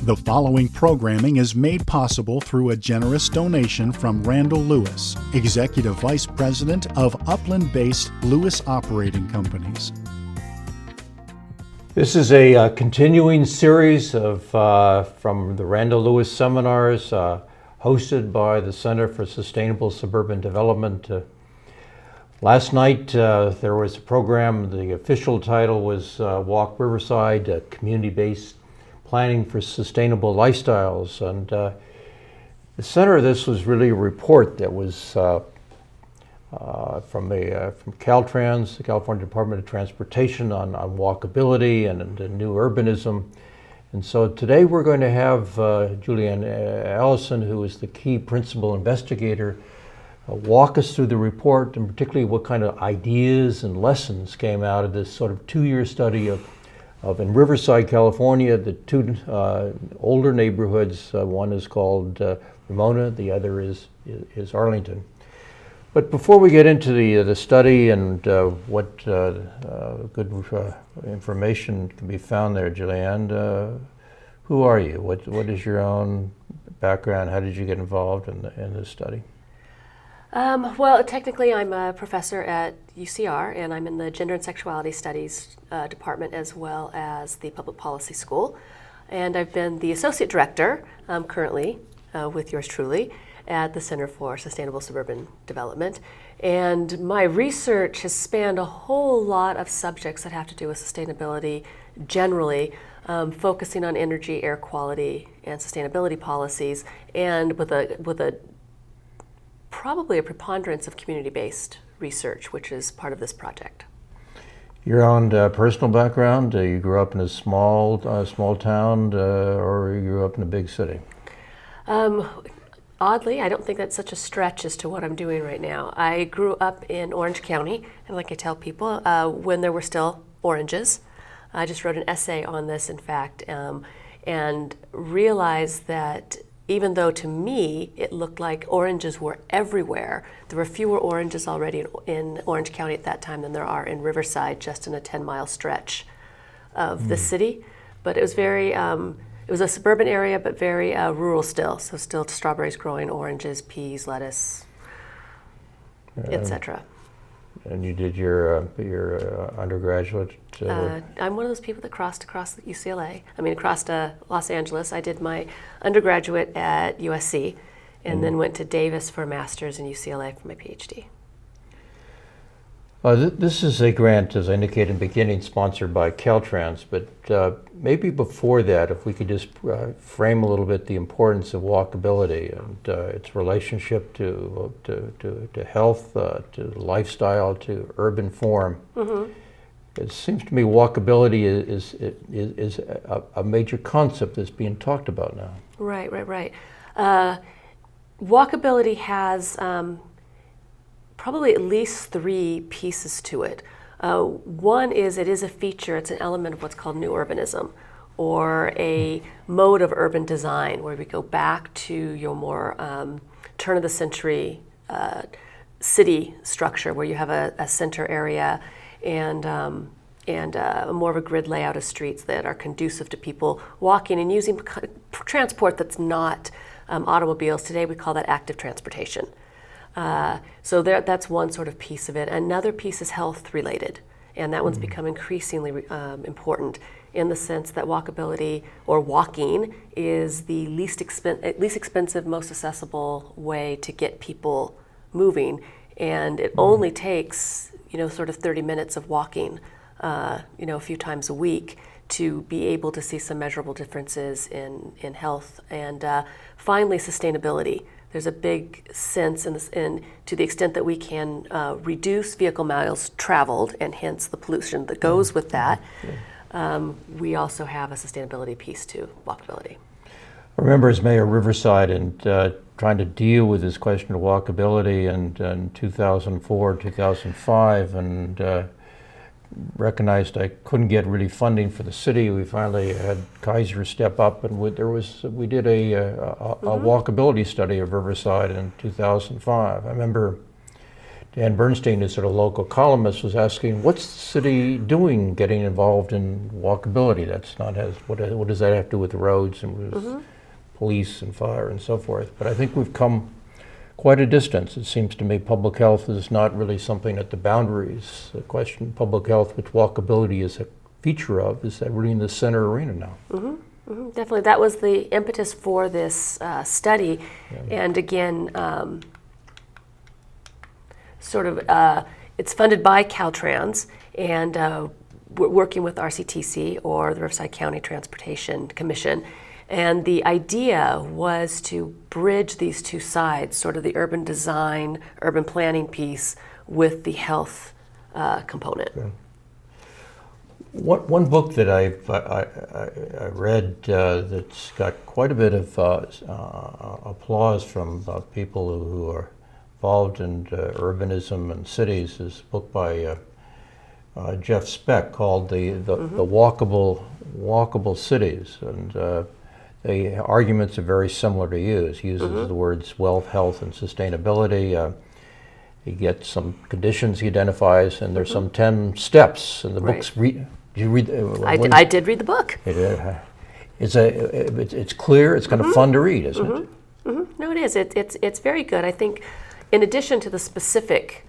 The following programming is made possible through a generous donation from Randall Lewis, Executive Vice President of Upland-based Lewis Operating Companies. This is a continuing series of from the Randall Lewis seminars hosted by the Center for Sustainable Suburban Development. Last night there was a program, the official title was Walk Riverside, Community-Based Planning for Sustainable Lifestyles. And the center of this was really a report that was from Caltrans, the California Department of Transportation, on walkability and new urbanism. And so today we're going to have Juliann Allison, who is the key principal investigator, walk us through the report, and particularly what kind of ideas and lessons came out of this sort of two-year study of in Riverside, California, the two older neighborhoods. One is called Ramona, the other is Arlington. But before we get into the study and what good information can be found there, Juliann, who are you? What is your own background? How did you get involved in this study? Well, technically I'm a professor at UCR, and I'm in the Gender and Sexuality Studies department as well as the Public Policy School. And I've been the Associate Director currently with yours truly at the Center for Sustainable Suburban Development. And my research has spanned a whole lot of subjects that have to do with sustainability generally, focusing on energy, air quality, and sustainability policies, and with a probably a preponderance of community-based research, which is part of this project. Your own personal background, you grew up in a small town, or you grew up in a big city? Oddly, I don't think that's such a stretch as to what I'm doing right now. I grew up in Orange County, and like I tell people, when there were still oranges. I just wrote an essay on this, in fact, and realized that even though to me it looked like oranges were everywhere, there were fewer oranges already in Orange County at that time than there are in Riverside, just in a 10-mile stretch of the city. But it was very, it was a suburban area, but very rural still. So still strawberries growing, oranges, peas, lettuce, etc. And you did your undergraduate? I'm one of those people that crossed across UCLA. I mean, across to Los Angeles. I did my undergraduate at USC, and then went to Davis for a master's in UCLA for my PhD. This is a grant, as I indicated in the beginning, sponsored by Caltrans, but maybe before that, if we could just frame a little bit the importance of walkability and its relationship to health, to lifestyle, to urban form. Mm-hmm. It seems to me walkability is a major concept that's being talked about now. Right. Walkability has probably at least three pieces to it. One is it is a feature, it's an element of what's called new urbanism, or a mode of urban design where we go back to your more turn of the century city structure where you have a center area and more of a grid layout of streets that are conducive to people walking and using transport that's not automobiles. Today we call that active transportation. So that's one sort of piece of it. Another piece is health related, and that one's become increasingly important in the sense that walkability or walking is the least expensive, most accessible way to get people moving, and it only takes sort of 30 minutes of walking a few times a week to be able to see some measurable differences in health. And finally, sustainability. There's a big sense in to the extent that we can reduce vehicle miles traveled and hence the pollution that goes with that, we also have a sustainability piece to walkability. I remember as mayor of Riverside and trying to deal with this question of walkability in 2004, 2005, and recognized I couldn't get really funding for the city. We finally had Kaiser step up, and we did a walkability study of Riverside in 2005. I remember Dan Bernstein, who's sort of local columnist, was asking, what's the city doing getting involved in walkability? That's not what does that have to do with roads and with police and fire and so forth? But I think we've come quite a distance. It seems to me public health is not really something at the boundaries. The question of public health, which walkability is a feature of, is that really in the center arena now. Definitely. That was the impetus for this study. And again, it's funded by Caltrans, and we're working with RCTC, or the Riverside County Transportation Commission. And the idea was to bridge these two sides, sort of the urban design, urban planning piece with the health component. Okay. One book that I read that's got quite a bit of applause from people who are involved in urbanism and cities is a book by Jeff Speck called the Walkable Cities, and the arguments are very similar to yours. He uses the words wealth, health, and sustainability. He gets some conditions he identifies, and there's some 10 steps in the book's. Did you read? I did read the book. It's clear. It's kind of fun to read, isn't it? No, it is. It's very good. I think, in addition to the specific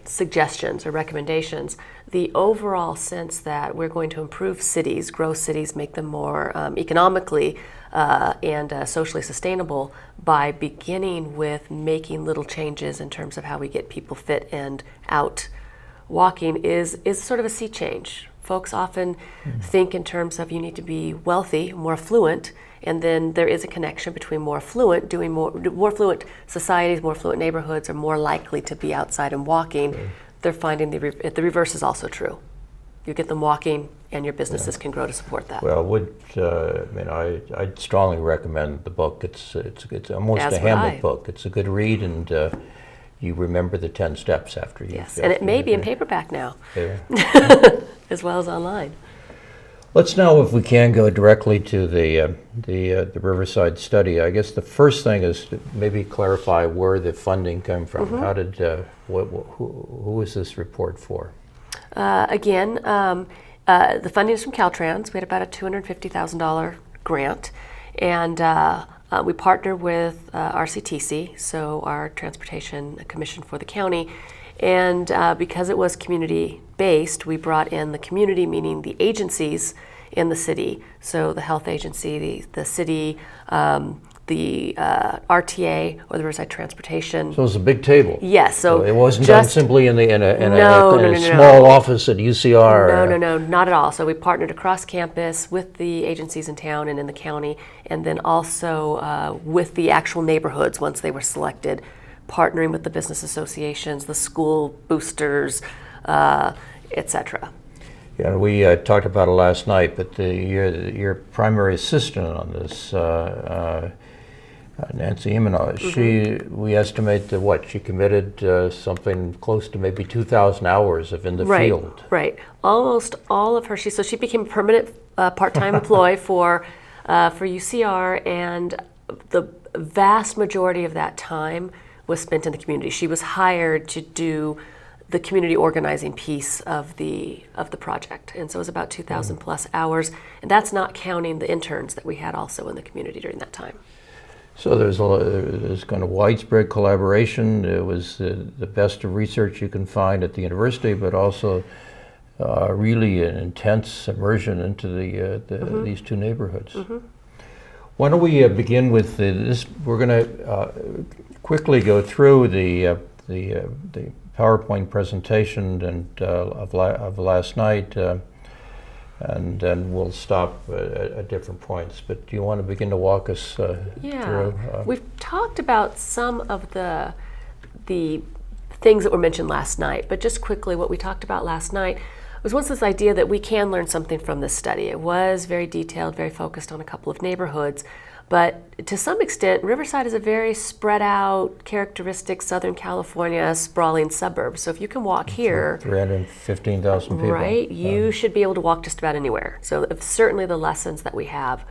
suggestions or recommendations, the overall sense that we're going to improve cities, grow cities, make them more economically and socially sustainable by beginning with making little changes in terms of how we get people fit and out walking is sort of a sea change. Folks often think in terms of you need to be wealthy, more affluent, and then there is a connection between more affluent, more affluent societies, more affluent neighborhoods are more likely to be outside and walking. They're finding the reverse is also true. You get them walking, and your businesses can grow to support that. Well, I'd strongly recommend the book. It's almost a Hamlet book. It's a good read, and you remember the 10 steps after you. Yes, and it may be in paperback now, as well as online. Let's now, if we can, go directly to the Riverside study. I guess the first thing is to maybe clarify where the funding came from. How did who was this report for? The funding is from Caltrans. We had about a $250,000 grant, and we partnered with RCTC, so our Transportation Commission for the county. And because it was community-based, we brought in the community, meaning the agencies in the city. So the health agency, the city, the RTA, or the Riverside Transportation. So it was a big table. Yes. So it wasn't done simply in a no, small office at UCR. No, not at all. So we partnered across campus with the agencies in town and in the county, and then also with the actual neighborhoods once they were selected, partnering with the business associations, the school boosters, etc. Yeah, we talked about it last night, but your primary assistant on this, Nancy Imanow, we estimate that she committed something close to maybe 2,000 hours of in the field. Right. Almost all of her. She became a permanent part-time employee for UCR, and the vast majority of that time was spent in the community. She was hired to do the community organizing piece of the project, and so it was about 2,000 plus hours, and that's not counting the interns that we had also in the community during that time. So there's kind of widespread collaboration. It was the best of research you can find at the university, but also really an intense immersion into these two neighborhoods. Why don't we begin with this? We're going to quickly go through the PowerPoint presentation and of last night, and then we'll stop at different points. But do you want to begin to walk us through? We've talked about some of the things that were mentioned last night, but just quickly, what we talked about last night was once this idea that we can learn something from this study. It was very detailed, very focused on a couple of neighborhoods, but to some extent, Riverside is a very spread out, characteristic Southern California sprawling suburb. So if you can walk here, 315,000 people. Right, you should be able to walk just about anywhere. So certainly the lessons that we have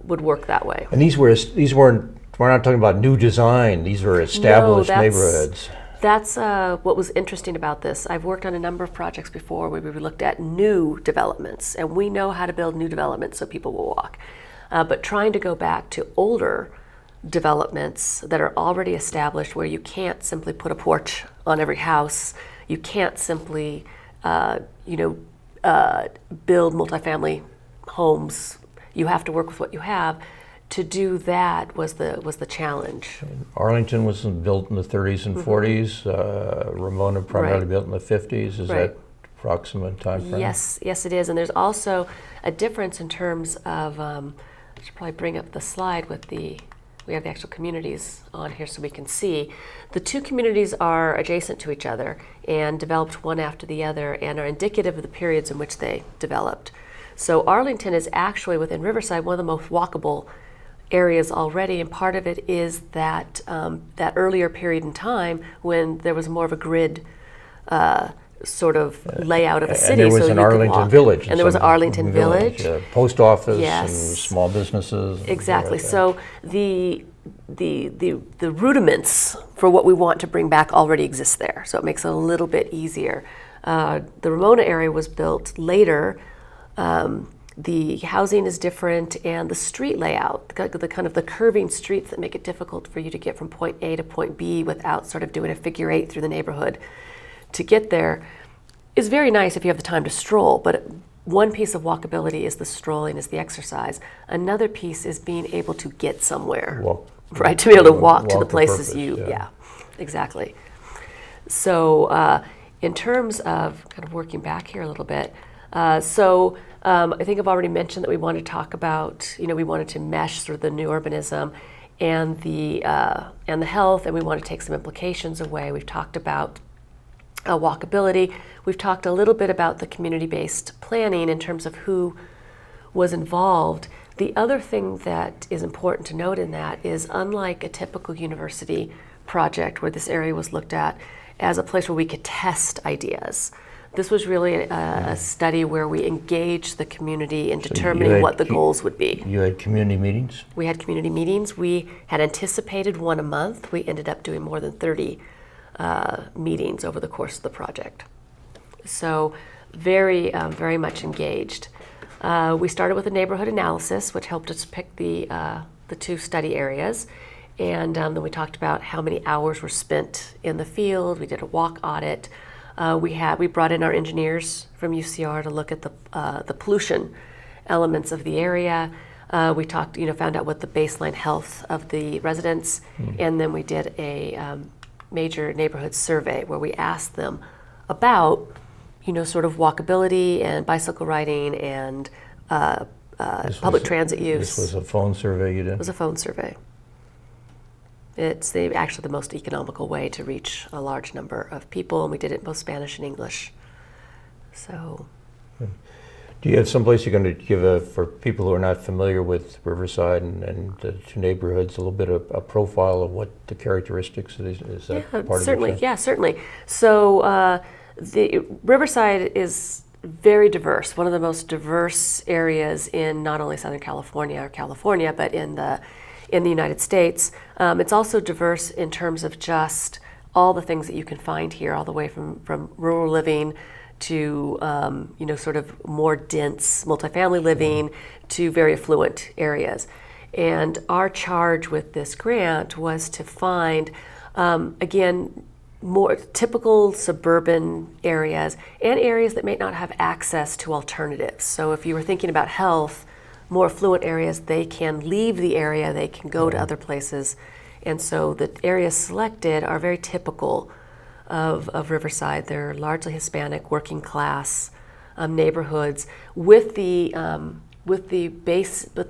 would work that way. And these weren't, we're not talking about new design. These were established neighborhoods. that's what was interesting about this. I've worked on a number of projects before where we looked at new developments, and we know how to build new developments so people will walk. But trying to go back to older developments that are already established, where you can't simply put a porch on every house, you can't simply, build multifamily homes. You have to work with what you have. To do that was the challenge. Arlington was built in the 30s and 40s. Ramona primarily built in the 50s. Is that approximate time frame? Yes, it is. And there's also a difference in terms of. I should probably bring up the slide with we have the actual communities on here so we can see. The two communities are adjacent to each other and developed one after the other and are indicative of the periods in which they developed. So Arlington is actually, within Riverside, one of the most walkable areas already, and part of it is that that earlier period in time when there was more of a grid sort of layout of a city. And there was an Arlington Village. And there was an Arlington Village. Post office and small businesses. Exactly. So the rudiments for what we want to bring back already exist there. So it makes it a little bit easier. The Ramona area was built later. The housing is different, and the street layout, the kind of the curving streets that make it difficult for you to get from point A to point B without sort of doing a figure eight through the neighborhood to get there, is very nice if you have the time to stroll. But one piece of walkability is the strolling, is the exercise. Another piece is being able to get somewhere, right? To be able to walk to the places exactly. So in terms of kind of working back here a little bit, I think I've already mentioned that we want to talk about, we wanted to mesh sort of the new urbanism and the health, and we want to take some implications away. We've talked about walkability. We've talked a little bit about the community-based planning in terms of who was involved. The other thing that is important to note in that is, unlike a typical university project where this area was looked at as a place where we could test ideas, this was really a study where we engaged the community in determining what the goals would be. You had community meetings? We had community meetings. We had anticipated one a month. We ended up doing more than 30 meetings over the course of the project. So very much engaged. We started with a neighborhood analysis, which helped us pick the two study areas. And then we talked about how many hours were spent in the field. We did a walk audit. We brought in our engineers from UCR to look at the pollution elements of the area. We talked, found out what the baseline health of the residents, and then we did a major neighborhood survey where we asked them about, sort of walkability and bicycle riding and public transit use. This was a phone survey you did? It was a phone survey. It's actually the most economical way to reach a large number of people, and we did it in both Spanish and English. So, do you have someplace you're going to give for people who are not familiar with Riverside and the two neighborhoods, a little bit of a profile of what the characteristics is that part certainly, of it? Yeah, certainly. So the Riverside is very diverse, one of the most diverse areas in not only Southern California, but in the United States. It's also diverse in terms of just all the things that you can find here, all the way from rural living to sort of more dense multifamily living to very affluent areas. And our charge with this grant was to find, again, more typical suburban areas and areas that may not have access to alternatives. So if you were thinking about health, more affluent areas, they can leave the area, they can go to other places. And so the areas selected are very typical of Riverside. They're largely Hispanic, working class neighborhoods with the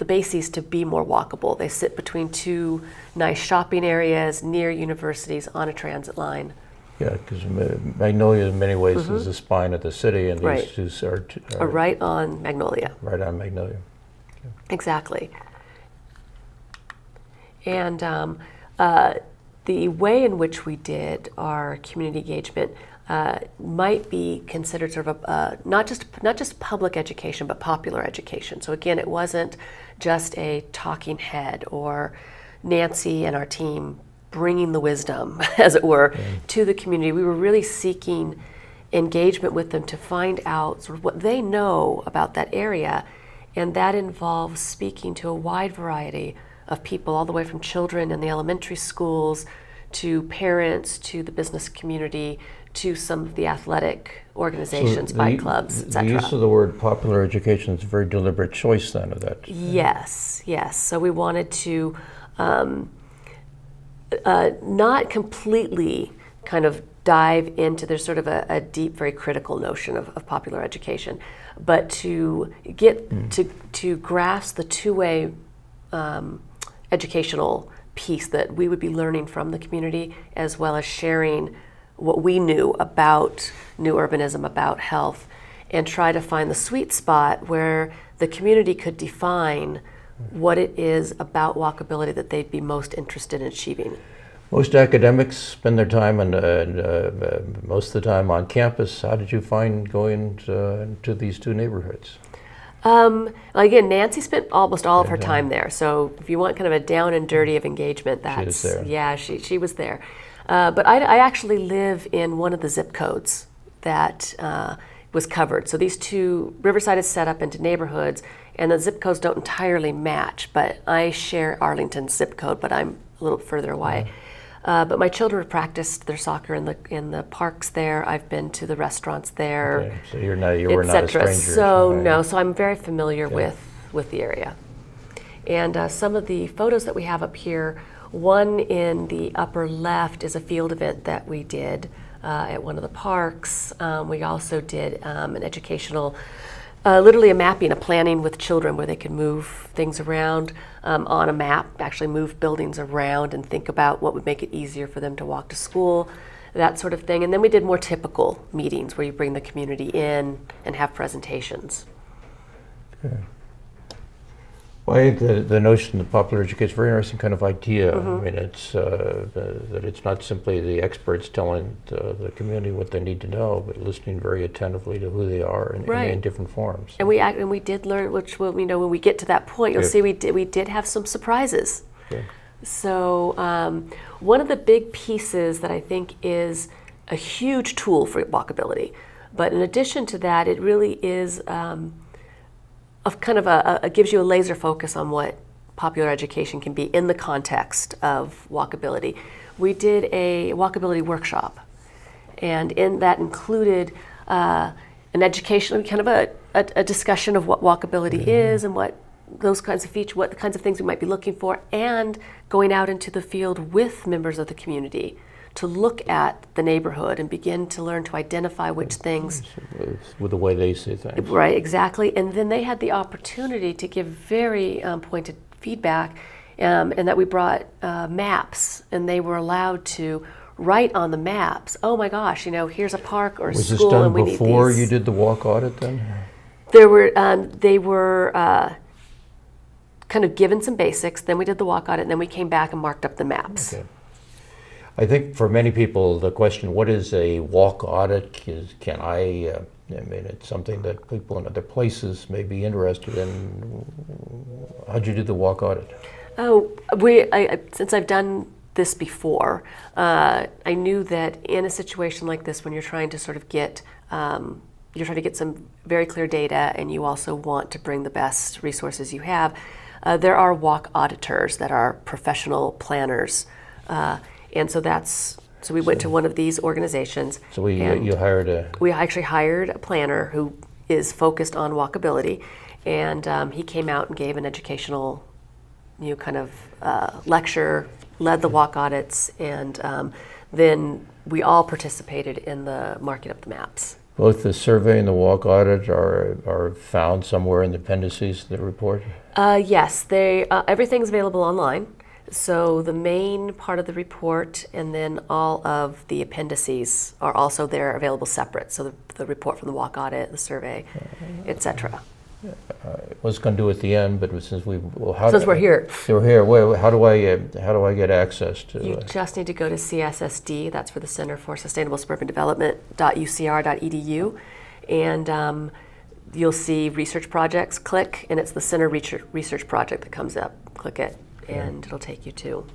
bases to be more walkable. They sit between two nice shopping areas near universities on a transit line. Yeah, because Magnolia in many ways is the spine of the city, and these two are right on Magnolia. Right on Magnolia. Exactly. And the way in which we did our community engagement might be considered sort of not just public education, but popular education. So again, it wasn't just a talking head or Nancy and our team bringing the wisdom, as it were, to the community. We were really seeking engagement with them to find out sort of what they know about that area, and that involves speaking to a wide variety of people, all the way from children in the elementary schools to parents to the business community to some of the athletic organizations, bike clubs, etc. The use of the word popular education is a very deliberate choice then of that. Yes. So we wanted to not completely kind of dive into, there's sort of a deep, very critical notion of popular education, but to get to grasp the two-way educational piece that we would be learning from the community, as well as sharing what we knew about new urbanism, about health, and try to find the sweet spot where the community could define what it is about walkability that they'd be most interested in achieving. Most academics spend their time most of the time on campus. How did you find going to these two neighborhoods? Again, Nancy spent almost all of her time there. So if you want kind of a down and dirty of engagement, She was there. Yeah, she was there. But I actually live in one of the zip codes that was covered. So these two, Riverside is set up into neighborhoods, and the zip codes don't entirely match, but I share Arlington's zip code, but I'm a little further away. But my children have practiced their soccer in the parks there. I've been to the restaurants there. Okay. So you were not a stranger. So no, so I'm very familiar with the area. And some of the photos that we have up here, one in the upper left is a field event that we did at one of the parks. We also did an educational, literally a mapping, a planning with children where they could move things around on a map, actually move buildings around and think about what would make it easier for them to walk to school, that sort of thing. And then we did more typical meetings where you bring the community in and have presentations. Okay. Well, I think the notion of popular education is a very interesting kind of idea. I mean, it's that it's not simply the experts telling the community what they need to know, but listening very attentively to who they are in different forms. And we did learn, which will, when we get to that point, you'll see we did have some surprises. Okay. So one of the big pieces that I think is a huge tool for walkability, but in addition to that, it really is gives you a laser focus on what popular education can be in the context of walkability. We did a walkability workshop, and in that included an educational, kind of a discussion of what walkability is and what those kinds of features, what kinds of things we might be looking for, and going out into the field with members of the community to look at the neighborhood and begin to learn to identify which things. With the way they see things. Right, exactly. And then they had the opportunity to give very pointed feedback, and that we brought maps, and they were allowed to write on the maps, oh my gosh, here's a park or a Was school. this done and we need before these. you did the walk audit then? They were kind of given some basics, then we did the walk audit, and then we came back and marked up the maps. Okay. I think for many people, the question, what is a walk audit? I mean, it's something that people in other places may be interested in. How'd you do the walk audit? Oh, since I've done this before, I knew that in a situation like this, when you're trying to sort of get some very clear data, and you also want to bring the best resources you have, there are walk auditors that are professional planners. And so we went to one of these organizations. So you hired a... We actually hired a planner who is focused on walkability, and he came out and gave an educational, lecture, led the walk audits, and then we all participated in the marking up the maps. Both the survey and the walk audit are found somewhere in the appendices of the report? Yes, everything's available online. So the main part of the report and then all of the appendices are also there, available separate. So the report from the walk audit, the survey, etc. I was going to do it at the end, but since we're here, how do I get access to? You just need to go to CSSD. That's for the Center for Sustainable Suburban Development.ucr.edu, and you'll see research projects. Click, and it's the Center Research Project that comes up. Click it, and it'll take you to.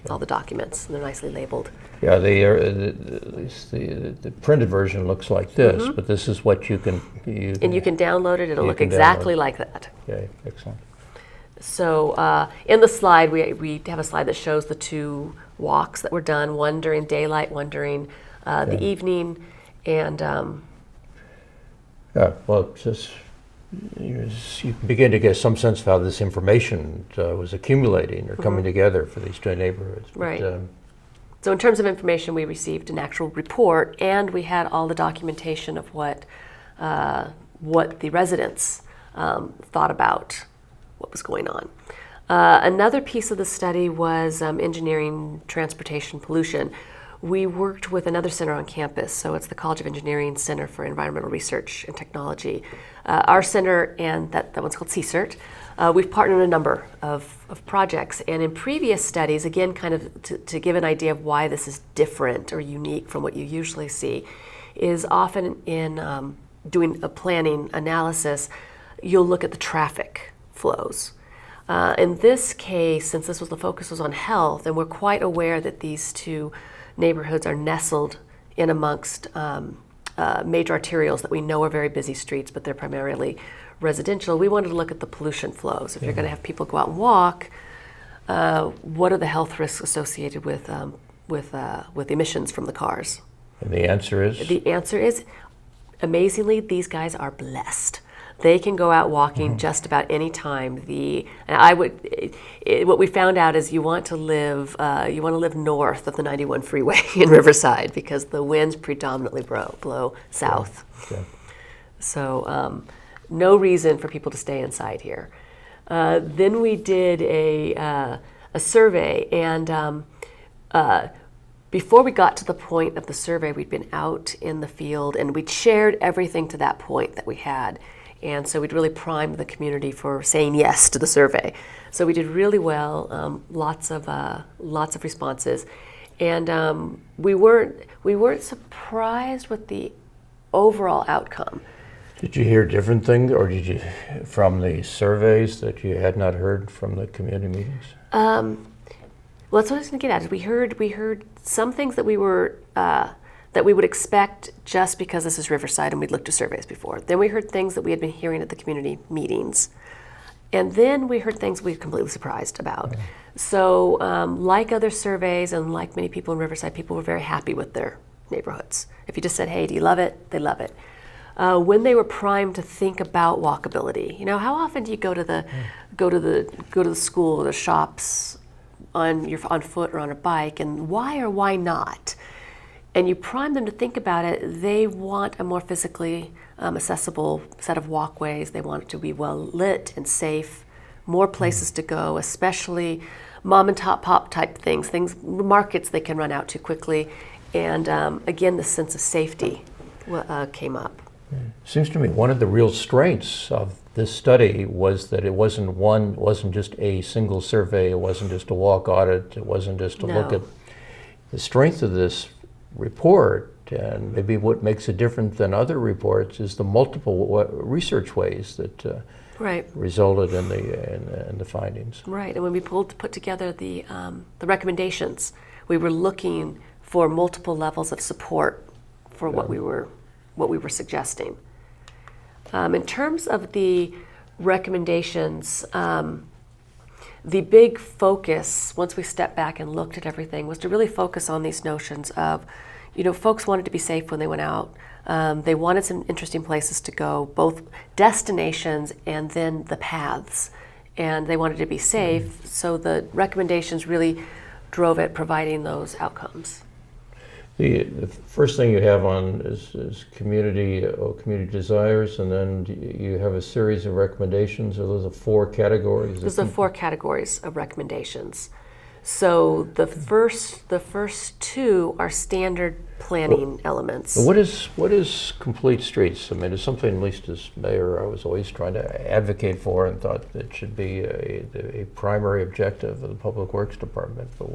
all the documents, and they're nicely labeled. Yeah, at least the printed version looks like this, but this is what you can. And you can download it. It'll look exactly like that. Okay, excellent. So in the slide, we have a slide that shows the two walks that were done, one during daylight, one during the evening, and yeah, well, just you can begin to get some sense of how this information was accumulating or coming together for these two neighborhoods. Right. But, so in terms of information, we received an actual report, and we had all the documentation of what the residents thought about what was going on. Another piece of the study was engineering, transportation, pollution. We worked with another center on campus, so it's the College of Engineering Center for Environmental Research and Technology. Our center, and that one's called CSERT, we've partnered in a number of projects, and in previous studies, again, kind of to give an idea of why this is different or unique from what you usually see, is often in doing a planning analysis, you'll look at the traffic flows. In this case, since the focus was on health, and we're quite aware that these two neighborhoods are nestled in amongst major arterials that we know are very busy streets, but they're primarily residential, we wanted to look at the pollution flows. If you're going to have people go out and walk, what are the health risks associated with emissions from the cars? and the answer is? The answer is, amazingly, these guys are blessed. They can go out walking just about any time. What we found out is you want to live north of the 91 freeway in Riverside because the winds predominantly blow south. Okay. So no reason for people to stay inside here. Then we did a survey, and before we got to the point of the survey, we'd been out in the field and we'd shared everything to that point that we had. And so we'd really primed the community for saying yes to the survey. So we did really well, lots of responses, and we weren't surprised with the overall outcome. Did you hear different things, or did you from the surveys that you had not heard from the community meetings? Well, that's what I was going to get at. We heard some things that we would expect just because this is Riverside and we'd looked at surveys before. Then we heard things that we had been hearing at the community meetings. And then we heard things we were completely surprised about. Okay. So like other surveys and like many people in Riverside, people were very happy with their neighborhoods. If you just said, hey, do you love it? They love it. When they were primed to think about walkability, how often do you go to the school or the shops on foot or on a bike, and why or why not? And you prime them to think about it, they want a more physically accessible set of walkways. They want it to be well lit and safe, more places to go, especially mom and pop type things, markets they can run out to quickly. And again, the sense of safety came up. Seems to me one of the real strengths of this study was that it wasn't just a single survey, it wasn't just a walk audit, it wasn't just a look at the strength of this report, and maybe what makes it different than other reports is the multiple research ways that resulted in the findings. Right, and when we put together the recommendations, we were looking for multiple levels of support for what we were suggesting. In terms of the recommendations, the big focus, once we stepped back and looked at everything, was to really focus on these notions of, folks wanted to be safe when they went out. They wanted some interesting places to go, both destinations and then the paths. And they wanted to be safe, so the recommendations really drove at providing those outcomes. The first thing you have on is community desires, and then you have a series of recommendations. Are those the 4 categories? Those are 4 categories of recommendations. So the first 2 are standard planning elements. What is complete streets? I mean, it's something, at least as mayor, I was always trying to advocate for and thought that should be a primary objective of the Public Works Department. But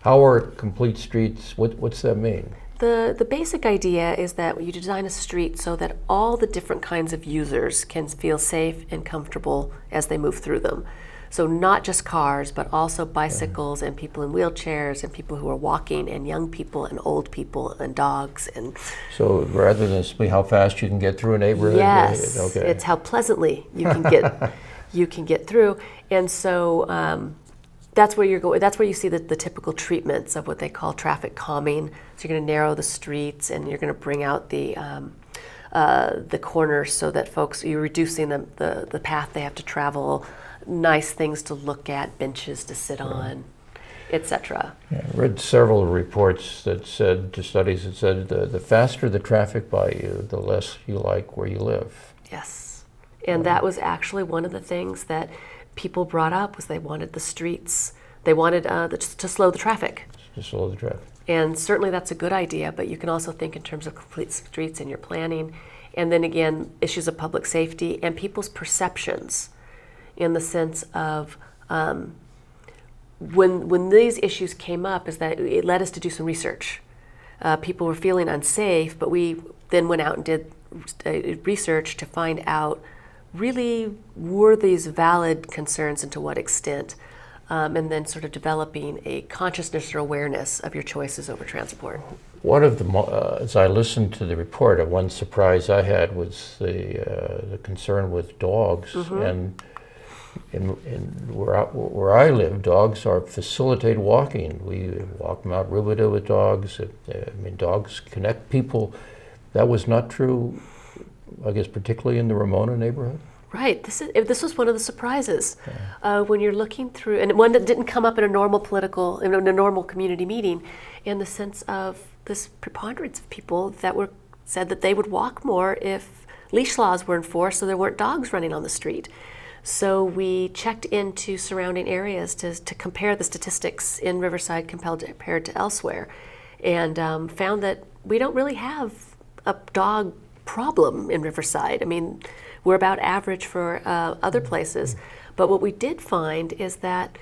how are complete streets, what's that mean? The basic idea is that you design a street so that all the different kinds of users can feel safe and comfortable as they move through them. So not just cars, but also bicycles and people in wheelchairs and people who are walking and young people and old people and dogs. And So rather than simply how fast you can get through a neighborhood, yes, okay. it's how pleasantly you can get you can get through. And so that's where you're going. That's where you see the typical treatments of what they call traffic calming. So you're going to narrow the streets and you're going to bring out the corners so that you're reducing the path they have to travel, nice things to look at, benches to sit on, etc. Yeah, I read several reports that said, studies that said the faster the traffic by you, the less you like where you live. Yes. And that was actually one of the things that people brought up was they wanted the streets, they wanted to slow the traffic. To slow the traffic. And certainly that's a good idea, but you can also think in terms of complete streets in your planning. And then again, issues of public safety and people's perceptions in the sense of when these issues came up is that it led us to do some research. People were feeling unsafe, but we then went out and did research to find out really were these valid concerns and to what extent, and then sort of developing a consciousness or awareness of your choices over transport. One of the, as I listened to the report, one surprise I had was the concern with dogs. And where I live, dogs are facilitated walking. We walk Mount Rubidoux with dogs. Dogs connect people. That was not true, I guess, particularly in the Ramona neighborhood. Right. This was one of the surprises when you're looking through, and one that didn't come up in a normal in a normal community meeting, in the sense of this preponderance of people that said that they would walk more if leash laws were enforced, so there weren't dogs running on the street. So we checked into surrounding areas to compare the statistics in Riverside compared to elsewhere, and found that we don't really have a dog problem in Riverside. I mean, we're about average for other places, but what we did find is that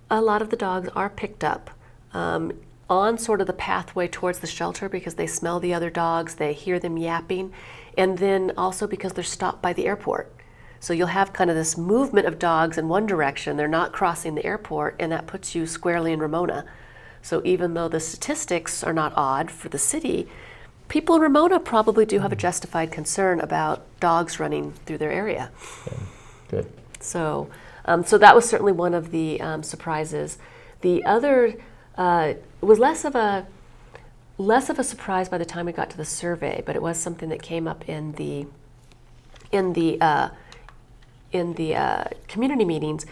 a lot of the dogs are picked up on sort of the pathway towards the shelter because they smell the other dogs, they hear them yapping, and then also because they're stopped by the airport. So you'll have kind of this movement of dogs in one direction, they're not crossing the airport, and that puts you squarely in Ramona. So even though the statistics are not odd for the city, people in Ramona probably do have a justified concern about dogs running through their area. Okay. Good. So that was certainly one of the surprises. The other was less of a surprise by the time we got to the survey, but it was something that came up in the community meetings.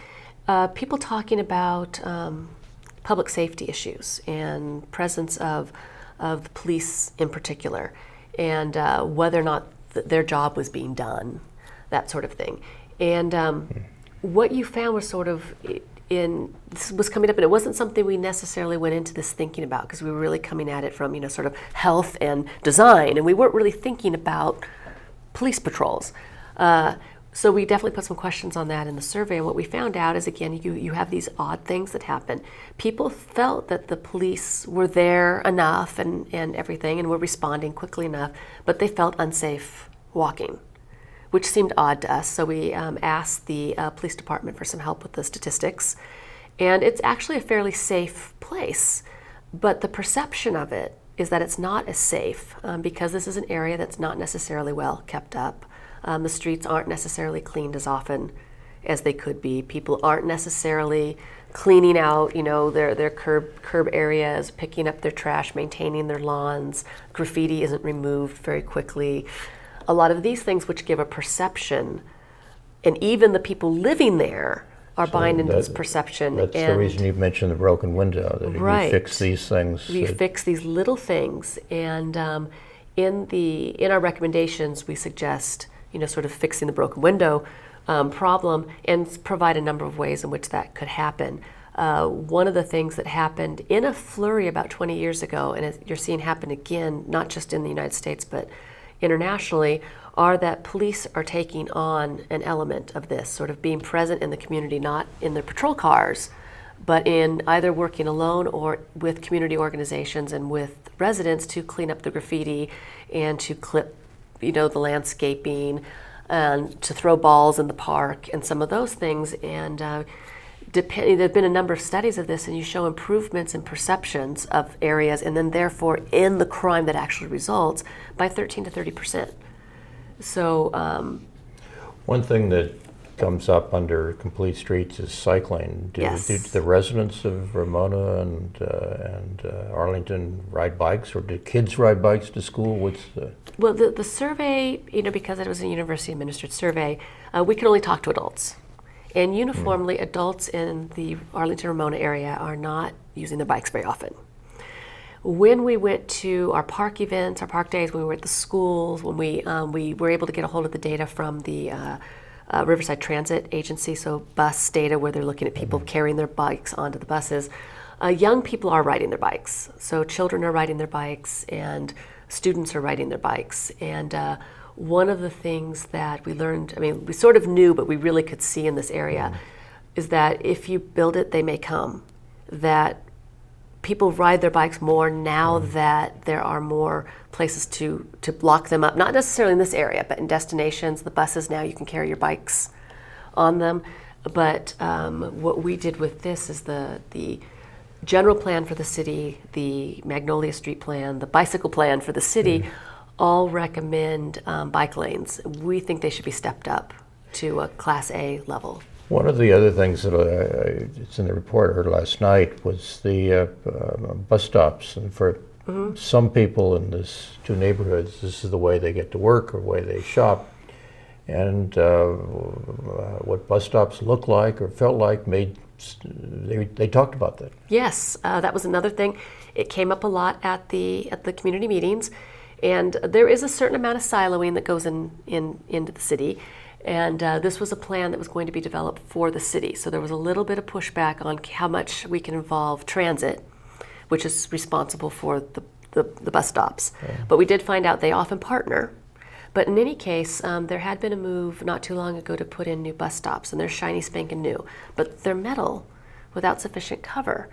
People talking about public safety issues and presence of the police in particular, and whether or not their job was being done, that sort of thing. And what you found was sort of this was coming up, and it wasn't something we necessarily went into this thinking about because we were really coming at it from sort of health and design, and we weren't really thinking about police patrols. So we definitely put some questions on that in the survey, and what we found out is, again, you have these odd things that happen. People felt that the police were there enough and everything and were responding quickly enough, but they felt unsafe walking, which seemed odd to us. So we asked the police department for some help with the statistics, and it's actually a fairly safe place, but the perception of it is that it's not as safe because this is an area that's not necessarily well kept up. The streets aren't necessarily cleaned as often as they could be. People aren't necessarily cleaning out, their curb areas, picking up their trash, maintaining their lawns. Graffiti isn't removed very quickly. A lot of these things which give a perception, and even the people living there are buying into this perception. That's the reason you mentioned the broken window, that right. You fix these things. We fix these little things, and in our recommendations, we suggest sort of fixing the broken window problem and provide a number of ways in which that could happen. One of the things that happened in a flurry about 20 years ago, and you're seeing happen again, not just in the United States, but internationally, are that police are taking on an element of this, sort of being present in the community, not in their patrol cars, but in either working alone or with community organizations and with residents to clean up the graffiti and to clip the landscaping and to throw balls in the park and some of those things. And there've been a number of studies of this, and you show improvements in perceptions of areas, and then therefore in the crime that actually results by 13 to 30%. So one thing that comes up under complete streets is cycling. Do the residents of Ramona and Arlington ride bikes, or do kids ride bikes to school? Well, the survey, because it was a university administered survey, we could only talk to adults. And uniformly, adults in the Arlington-Ramona area are not using their bikes very often. When we went to our park events, our park days, when we were at the schools, when we were able to get a hold of the data from the Riverside Transit Agency, so bus data where they're looking at people carrying their bikes onto the buses, young people are riding their bikes. So children are riding their bikes and students are riding their bikes. And one of the things that we learned, we sort of knew, but we really could see in this area, is that if you build it, they may come. That people ride their bikes more now that there are more places to lock them up, not necessarily in this area, but in destinations. The buses now, you can carry your bikes on them. But what we did with this is the general plan for the city, the Magnolia Street plan, the bicycle plan for the city, all recommend bike lanes. We think they should be stepped up to a Class A level. One of the other things that it's in the report I heard last night was the bus stops. And for some people in these two neighborhoods, this is the way they get to work or way they shop. And what bus stops look like or felt like they talked about that. Yes, that was another thing. It came up a lot at the community meetings. And there is a certain amount of siloing that goes into the city. And this was a plan that was going to be developed for the city. So there was a little bit of pushback on how much we can involve transit, which is responsible for the bus stops. Okay. But we did find out they often partner. But in any case, there had been a move not too long ago to put in new bus stops, and they're shiny spanking new. But they're metal without sufficient cover.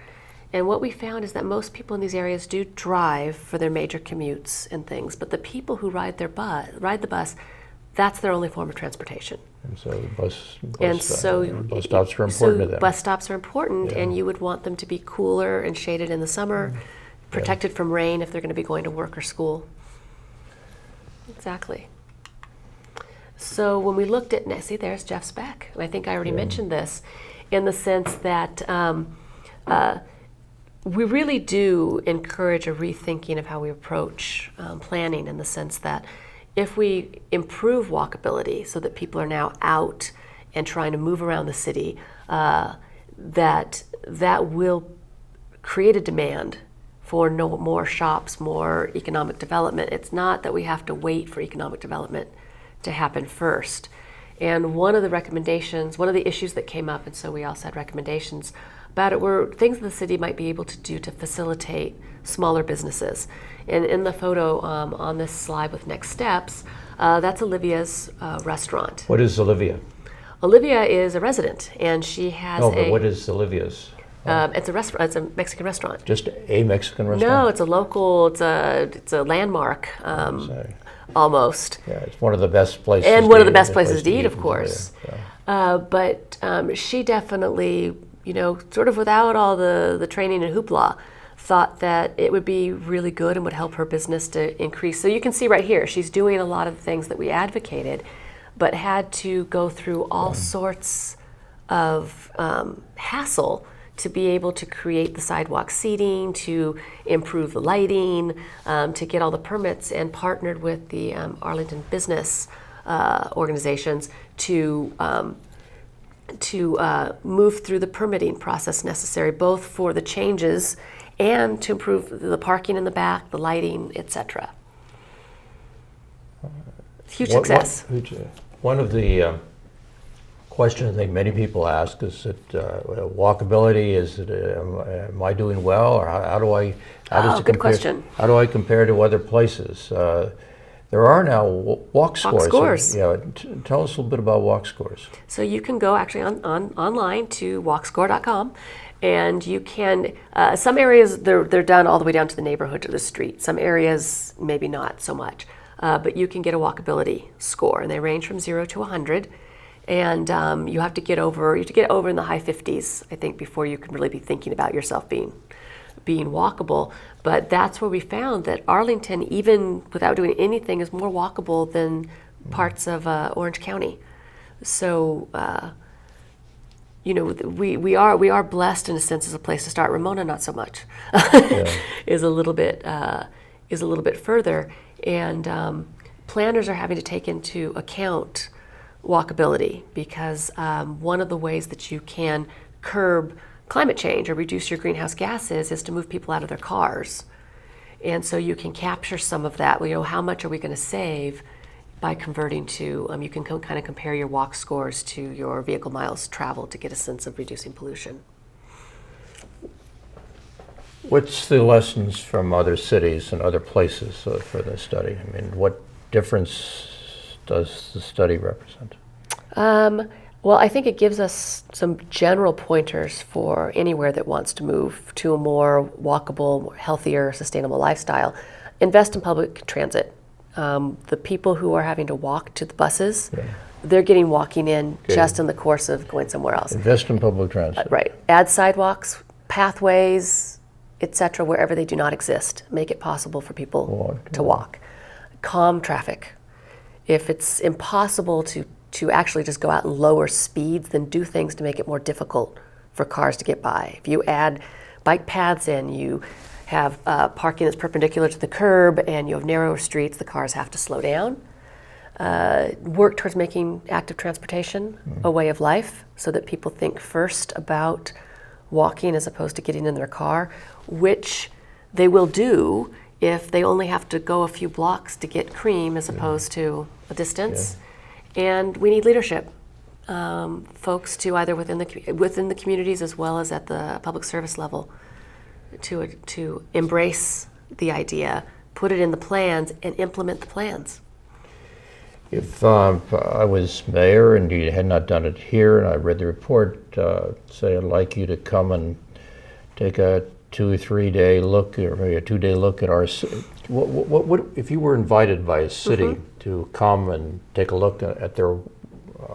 And what we found is that most people in these areas do drive for their major commutes and things, but the people who ride the bus, that's their only form of transportation. And so bus stops are important to them. Bus stops are important, and you would want them to be cooler and shaded in the summer, protected from rain if they're going to be going to work or school. Exactly. So when we looked at, see, there's Jeff Speck, and I think I already mentioned this, in the sense that we really do encourage a rethinking of how we approach planning, in the sense that if we improve walkability so that people are now out and trying to move around the city, that will create a demand for more shops, more economic development. It's not that we have to wait for economic development to happen first. And one of the issues that came up, and so we also had recommendations about it, were things that the city might be able to do to facilitate smaller businesses. And in the photo on this slide with next steps, that's Olivia's restaurant. What is Olivia? Olivia is a resident, and she has but what is Olivia's? It's a restaurant. It's a Mexican restaurant. Just a Mexican restaurant? No, it's a local. It's a landmark. Almost. Yeah, it's one of the best places. And one of the best places to eat, of course. But she definitely, sort of without all the training and hoopla, thought that it would be really good and would help her business to increase. So you can see right here, she's doing a lot of the things that we advocated, but had to go through all sorts of hassle to be able to create the sidewalk seating, to improve the lighting, to get all the permits, and partnered with the Arlington business organizations to move through the permitting process necessary, both for the changes and to improve the parking in the back, the lighting, etc. Huge success. One of the questions I think many people ask is that walkability, am I doing well, or how does it good compare? Question. How do I compare to other places? There are now walk scores. Tell us a little bit about walk scores. So you can go actually online to walkscore.com, and you can, some areas they're done all the way down to the neighborhood or the street. Some areas maybe not so much, but you can get a walkability score, and they range from 0 to 100. And you have to get over in the high 50s, I think, before you can really be thinking about yourself being walkable. But that's where we found that Arlington, even without doing anything, is more walkable than parts of Orange County. So, we are blessed in a sense as a place to start. Ramona, not so much, is a little bit further, and planners are having to take into account walkability because one of the ways that you can curb climate change or reduce your greenhouse gases is to move people out of their cars. And so you can capture some of that. How much are we going to save by converting to, you can kind of compare your walk scores to your vehicle miles traveled to get a sense of reducing pollution. What's the lessons from other cities and other places for this study? I mean, what difference does the study represent? Well, I think it gives us some general pointers for anywhere that wants to move to a more walkable, more healthier, sustainable lifestyle. Invest in public transit. The people who are having to walk to the buses, they're getting walking in just in the course of going somewhere else. Invest in public transit. Right. Add sidewalks, pathways, etc., wherever they do not exist. Make it possible for people to walk. Calm traffic. If it's impossible to actually just go out and lower speeds, then do things to make it more difficult for cars to get by. If you add bike paths in, you have parking that's perpendicular to the curb and you have narrower streets, the cars have to slow down. Work towards making active transportation a way of life so that people think first about walking as opposed to getting in their car, which they will do if they only have to go a few blocks to get cream as opposed to a distance. And we need leadership, folks to either within the communities as well as at the public service level to embrace the idea, put it in the plans, and implement the plans. If I was mayor and you had not done it here, and I read the report, say I'd like you to come and take a 2 or 3 day look, or maybe a 2-day look at our city. What if you were invited by a city to come and take a look at their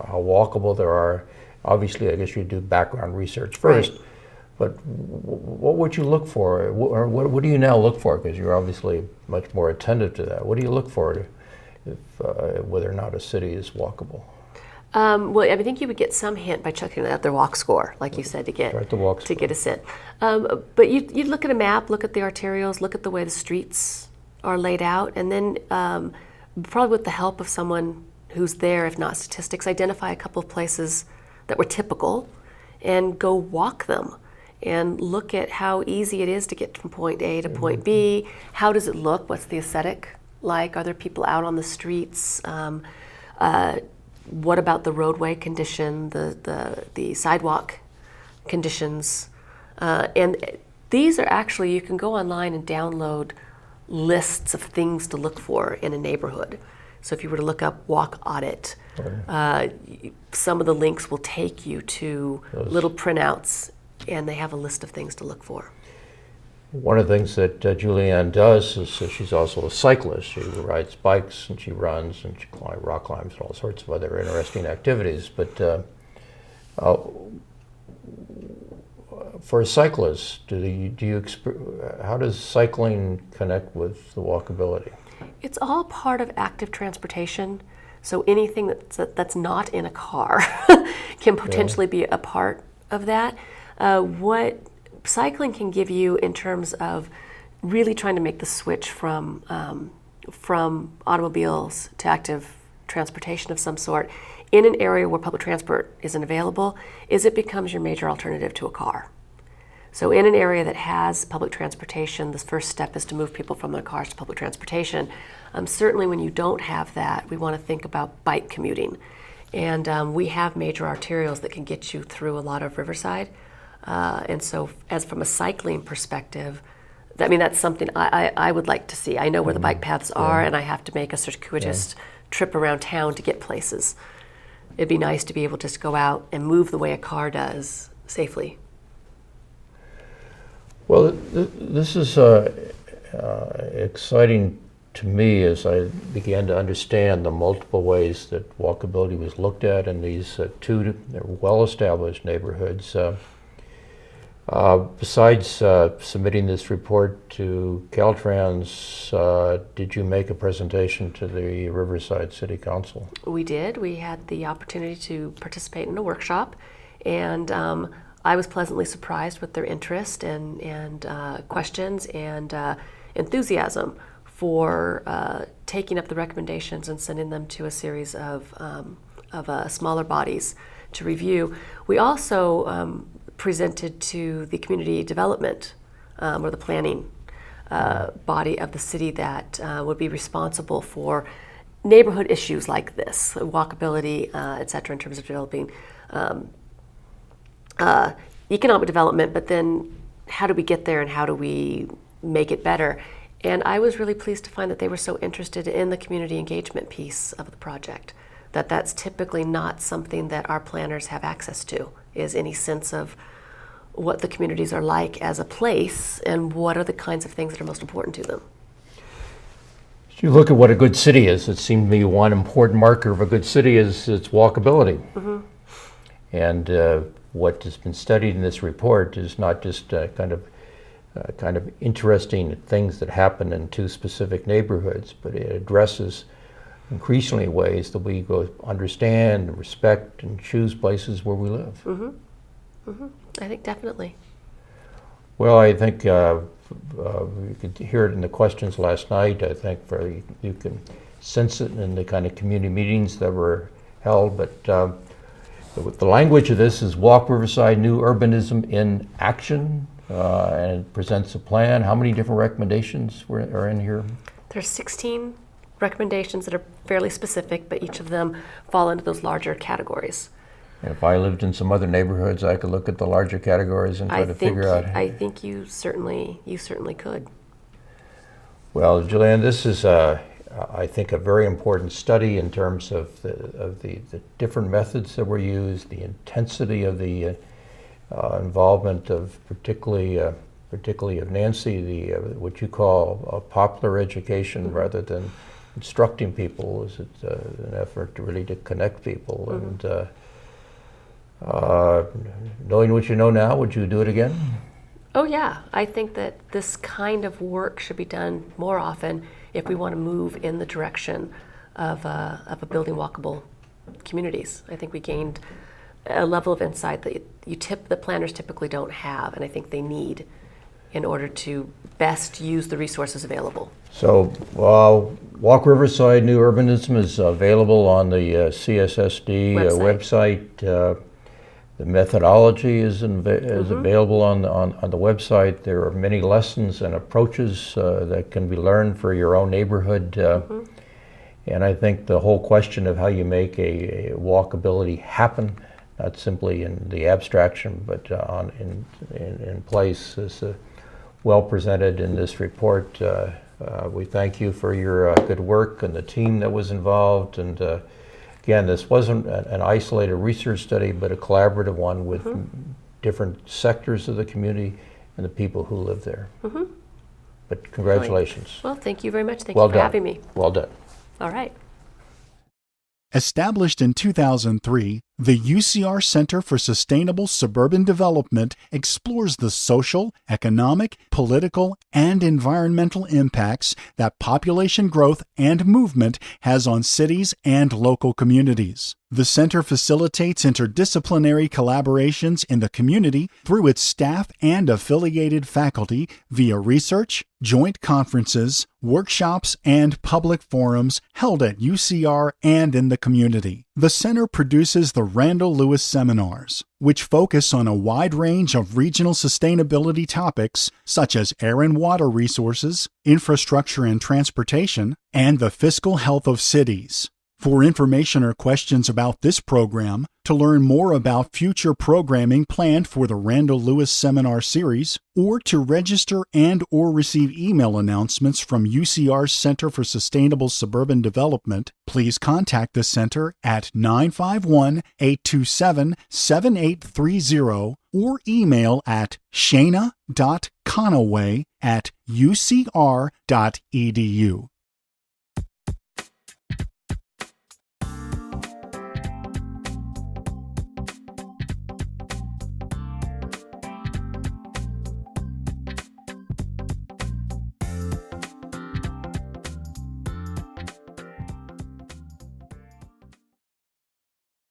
how walkable there are? Obviously, I guess you'd do background research first. Right. But what would you look for, or what do you now look for? Because you're obviously much more attentive to that. What do you look for whether or not a city is walkable? Well, I think you would get some hint by checking out their walk score, like you said, to get a sense. But you'd look at a map, look at the arterials, look at the way the streets are laid out, and then probably with the help of someone who's there, if not statistics, identify a couple of places that were typical and go walk them and look at how easy it is to get from point A to point B. How does it look? What's the aesthetic like? Are there people out on the streets? What about the roadway condition, the sidewalk conditions? And these are actually, you can go online and download lists of things to look for in a neighborhood. So if you were to look up walk audit, some of the links will take you to little printouts, and they have a list of things to look for. One of the things that Juliann does is she's also a cyclist. She rides bikes and she runs and she rock climbs and all sorts of other interesting activities. But for a cyclist, how does cycling connect with the walkability? It's all part of active transportation. So anything that's not in a car can potentially be a part of that. What cycling can give you in terms of really trying to make the switch from automobiles to active transportation of some sort in an area where public transport isn't available is it becomes your major alternative to a car. So in an area that has public transportation, the first step is to move people from their cars to public transportation. Certainly when you don't have that, we want to think about bike commuting. And we have major arterials that can get you through a lot of Riverside. And so as from a cycling perspective, that's something I would like to see. I know where the bike paths are, and I have to make a circuitous trip around town to get places. It'd be nice to be able to just go out and move the way a car does safely. Well, this is exciting to me as I began to understand the multiple ways that walkability was looked at in these two well-established neighborhoods. Besides submitting this report to Caltrans, did you make a presentation to the Riverside City Council? We did. We had the opportunity to participate in a workshop, and I was pleasantly surprised with their interest and questions and enthusiasm for taking up the recommendations and sending them to a series of smaller bodies to review. We also presented to the community development or the planning body of the city that would be responsible for neighborhood issues like this, walkability, et cetera, in terms of developing economic development, but then how do we get there and how do we make it better? And I was really pleased to find that they were so interested in the community engagement piece of the project, that that's typically not something that our planners have access to, is any sense of what the communities are like as a place and what are the kinds of things that are most important to them. If you look at what a good city is, it seemed to me one important marker of a good city is its walkability. Mm-hmm. And what has been studied in this report is not just kind of interesting things that happen in two specific neighborhoods, but it addresses increasingly ways that we go understand, respect, and choose places where we live. Mm-hmm. Mm-hmm. I think definitely. Well, I think you could hear it in the questions last night. I think you can sense it in the kind of community meetings that were held, but the language of this is Walk Riverside New Urbanism in Action, and it presents a plan. How many different recommendations are in here? There's 16 recommendations that are fairly specific, but each of them fall into those larger categories. And if I lived in some other neighborhoods, I could look at the larger categories and try to figure out. I think you certainly could. Well, Juliann, this is I think a very important study in terms of the different methods that were used, the intensity of the involvement of particularly of Nancy, what you call popular education, mm-hmm. rather than instructing people. Is it an effort to really to connect people? Mm-hmm. And knowing what you know now, would you do it again? Oh yeah, I think that this kind of work should be done more often if we want to move in the direction of a building walkable communities. I think we gained a level of insight that the planners typically don't have, and I think they need in order to best use the resources available. So Walk Riverside New Urbanism is available on the CSSD website. The methodology is mm-hmm. available on the website. There are many lessons and approaches that can be learned for your own neighborhood. Mm-hmm. And I think the whole question of how you make a walkability happen, not simply in the abstraction, but in place, is well presented in this report. We thank you for your good work and the team that was involved. And again, this wasn't an isolated research study, but a collaborative one with mm-hmm. different sectors of the community and the people who live there. Mm-hmm. But congratulations. Well, thank you very much. Thank you for having me. Well done. All right. Established in 2003, the UCR Center for Sustainable Suburban Development explores the social, economic, political, and environmental impacts that population growth and movement has on cities and local communities. The center facilitates interdisciplinary collaborations in the community through its staff and affiliated faculty via research, joint conferences, workshops, and public forums held at UCR and in the community. The center produces the Randall Lewis Seminars, which focus on a wide range of regional sustainability topics such as air and water resources, infrastructure and transportation, and the fiscal health of cities. For information or questions about this program, to learn more about future programming planned for the Randall Lewis Seminar Series, or to register and/or receive email announcements from UCR's Center for Sustainable Suburban Development, please contact the center at 951-827-7830 or email at shana.conaway@ucr.edu.